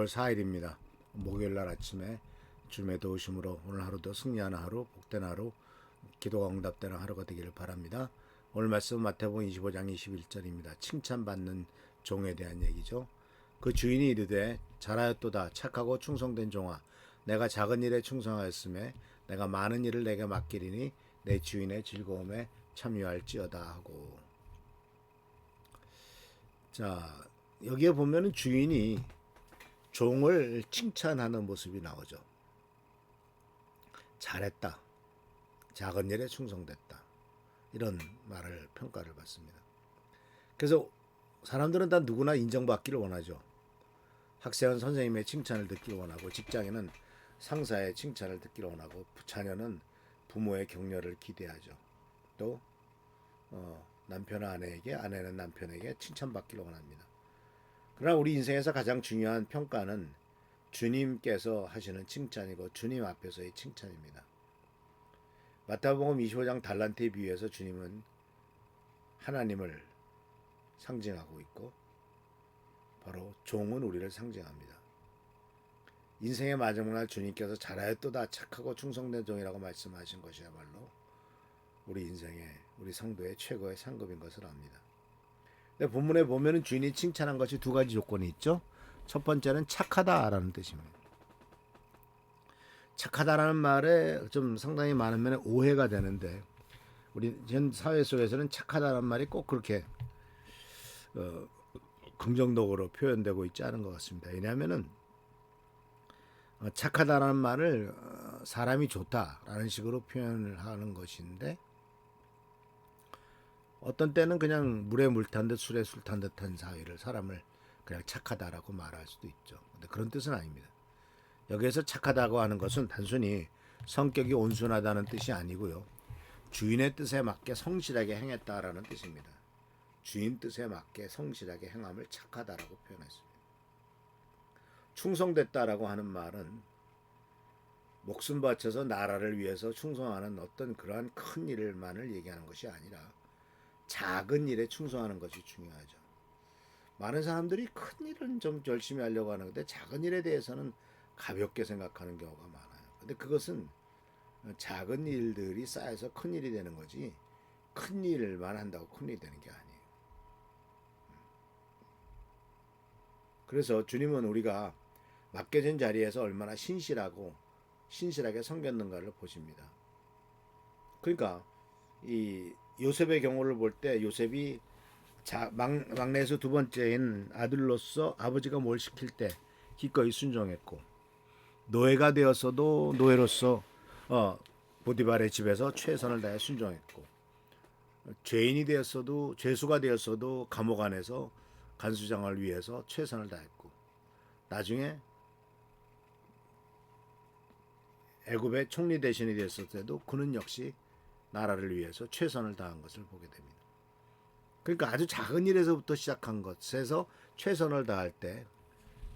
5월 4일입니다. 목요일날 아침에 주님의 도우심으로 오늘 하루도 승리하는 하루, 복된 하루, 기도가 응답되는 하루가 되기를 바랍니다. 오늘 말씀 마태복음 25장 21절입니다. 칭찬받는 종에 대한 얘기죠. 그 주인이 이르되 잘하였도다 착하고 충성된 종아, 내가 작은 일에 충성하였음에 내가 많은 일을 내게 맡기리니 내 주인의 즐거움에 참여할지어다 하고. 자, 여기에 보면은 주인이 종을 칭찬하는 모습이 나오죠. 잘했다. 작은 일에 충성됐다. 이런 말을 평가를 받습니다. 그래서 사람들은 다 누구나 인정받기를 원하죠. 학생은 선생님의 칭찬을 듣기를 원하고, 직장인은 상사의 칭찬을 듣기를 원하고, 자녀는 부모의 격려를 기대하죠. 또 남편은 아내에게, 아내는 남편에게 칭찬받기를 원합니다. 그러나 우리 인생에서 가장 중요한 평가는 주님께서 하시는 칭찬이고 주님 앞에서의 칭찬입니다. 마태복음 25장 달란트에 비유해서 주님은 하나님을 상징하고 있고, 바로 종은 우리를 상징합니다. 인생의 마지막날 주님께서 잘하였도다 착하고 충성된 종이라고 말씀하신 것이야말로 우리 인생의, 우리 성도의 최고의 상급인 것을 압니다. 근데 본문에 보면은 주인이 칭찬한 것이 두 가지 조건이 있죠. 첫 번째는 착하다라는 뜻입니다. 착하다라는 말에 좀 상당히 많은 면에 오해가 되는데, 우리 현 사회 속에서는 착하다라는 말이 꼭 그렇게 긍정적으로 표현되고 있지 않은 것 같습니다. 왜냐하면은 착하다라는 말을 사람이 좋다라는 식으로 표현을 하는 것인데, 어떤 때는 그냥 물에 물 탄 듯 술에 술 탄 듯한 사회를, 사람을 그냥 착하다라고 말할 수도 있죠. 근데 그런 뜻은 아닙니다. 여기에서 착하다고 하는 것은 단순히 성격이 온순하다는 뜻이 아니고요. 주인의 뜻에 맞게 성실하게 행했다라는 뜻입니다. 주인 뜻에 맞게 성실하게 행함을 착하다라고 표현했습니다. 충성됐다라고 하는 말은 목숨 바쳐서 나라를 위해서 충성하는 어떤 그러한 큰 일만을 얘기하는 것이 아니라 작은 일에 충성하는 것이 중요하죠. 많은 사람들이 큰 일은 좀 열심히 하려고 하는데 작은 일에 대해서는 가볍게 생각하는 경우가 많아요. 근데 그것은 작은 일들이 쌓여서 큰 일이 되는 거지, 큰 일만 한다고 큰 일이 되는 게 아니에요. 그래서 주님은 우리가 맡겨진 자리에서 얼마나 신실하게 섬겼는가를 보십니다. 그러니까 이 요셉의 경우를 볼 때, 요셉이 막내에서 두 번째인 아들로서 아버지가 뭘 시킬 때 기꺼이 순종했고, 노예가 되었어도 노예로서 보디발의 집에서 최선을 다해 순종했고, 죄인이 되었어도, 죄수가 되었어도 감옥 안에서 간수장을 위해서 최선을 다했고, 나중에 애굽의 총리 대신이 되었을 때도 그는 역시 나라를 위해서 최선을 다한 것을 보게 됩니다. 그러니까 아주 작은 일에서부터 시작한 것에서 최선을 다할 때,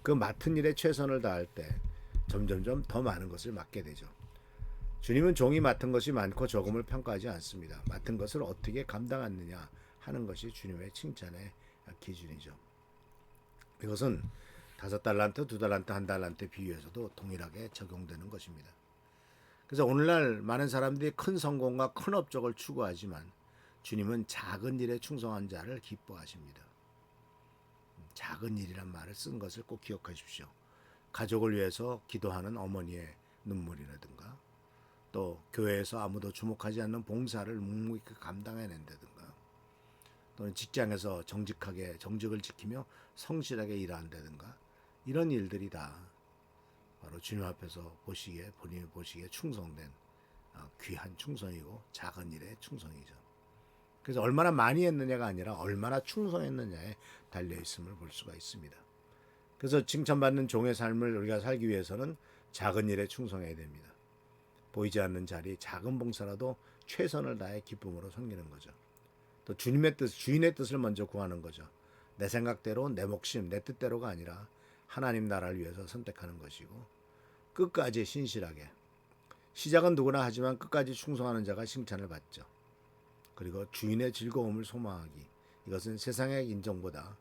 그 맡은 일에 최선을 다할 때 점점점 더 많은 것을 맡게 되죠. 주님은 종이 맡은 것이 많고 적음을 평가하지 않습니다. 맡은 것을 어떻게 감당하느냐 하는 것이 주님의 칭찬의 기준이죠. 이것은 5달란트, 2달란트, 1달란트 비유에서도 동일하게 적용되는 것입니다. 그래서 오늘날 많은 사람들이 큰 성공과 큰 업적을 추구하지만 주님은 작은 일에 충성한 자를 기뻐하십니다. 작은 일이란 말을 쓴 것을 꼭 기억하십시오. 가족을 위해서 기도하는 어머니의 눈물이라든가, 또 교회에서 아무도 주목하지 않는 봉사를 묵묵히 감당해낸다든가, 또는 직장에서 정직하게 정직을 지키며 성실하게 일한다든가, 이런 일들이 다 바로 주님 앞에서 보시기에, 본인이 보시기에 충성된 귀한 충성이고 작은 일의 충성이죠. 그래서 얼마나 많이 했느냐가 아니라 얼마나 충성했느냐에 달려있음을 볼 수가 있습니다. 그래서 칭찬받는 종의 삶을 우리가 살기 위해서는 작은 일에 충성해야 됩니다. 보이지 않는 자리, 작은 봉사라도 최선을 다해 기쁨으로 섬기는 거죠. 또 주님의 뜻, 주인의 뜻을 먼저 구하는 거죠. 내 생각대로, 내 목심, 내 뜻대로가 아니라 하나님 나라를 위해서 선택하는 것이고, 끝까지 신실하게, 시작은 누구나 하지만 끝까지 충성하는 자가 칭찬을 받죠. 그리고 주인의 즐거움을 소망하기, 이것은 세상의 인정보다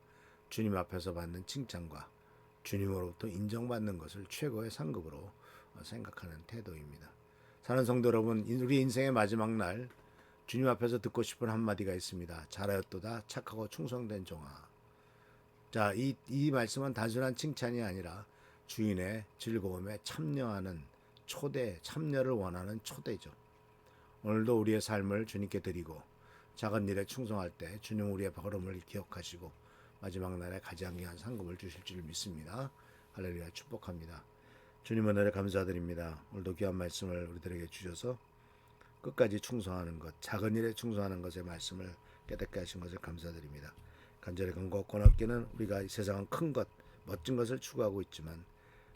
주님 앞에서 받는 칭찬과 주님으로부터 인정받는 것을 최고의 상급으로 생각하는 태도입니다. 사는 성도 여러분, 우리 인생의 마지막 날 주님 앞에서 듣고 싶은 한마디가 있습니다. 잘하였도다 착하고 충성된 종아. 자, 이 말씀은 단순한 칭찬이 아니라 주인의 즐거움에 참여하는 초대, 참여를 원하는 초대죠. 오늘도 우리의 삶을 주님께 드리고 작은 일에 충성할 때 주님 우리의 걸음을 기억하시고 마지막 날에 가장 귀한 상급을 주실 줄 믿습니다. 할렐루야, 축복합니다. 주님 은혜를 감사드립니다. 오늘도 귀한 말씀을 우리들에게 주셔서 끝까지 충성하는 것, 작은 일에 충성하는 것의 말씀을 깨닫게 하신 것을 감사드립니다. 간절히 간구하고 얻기는 우리가 이 세상은 큰 것, 멋진 것을 추구하고 있지만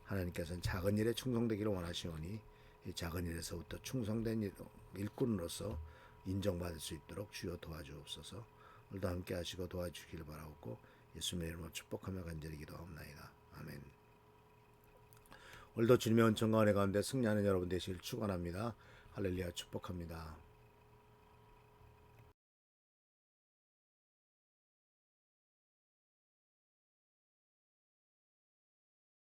하나님께서는 작은 일에 충성되기를 원하시오니 이 작은 일에서부터 충성된 일꾼으로서 인정받을 수 있도록 주여 도와주옵소서. 오늘도 함께 하시고 도와주시길 바라옵고 예수님의 이름으로 축복하며 간절히 기도하옵나이다. 아멘. 오늘도 주님의 은총과 은혜 가운데 승리하는 여러분 되시길 축원합니다. 할렐루야, 축복합니다.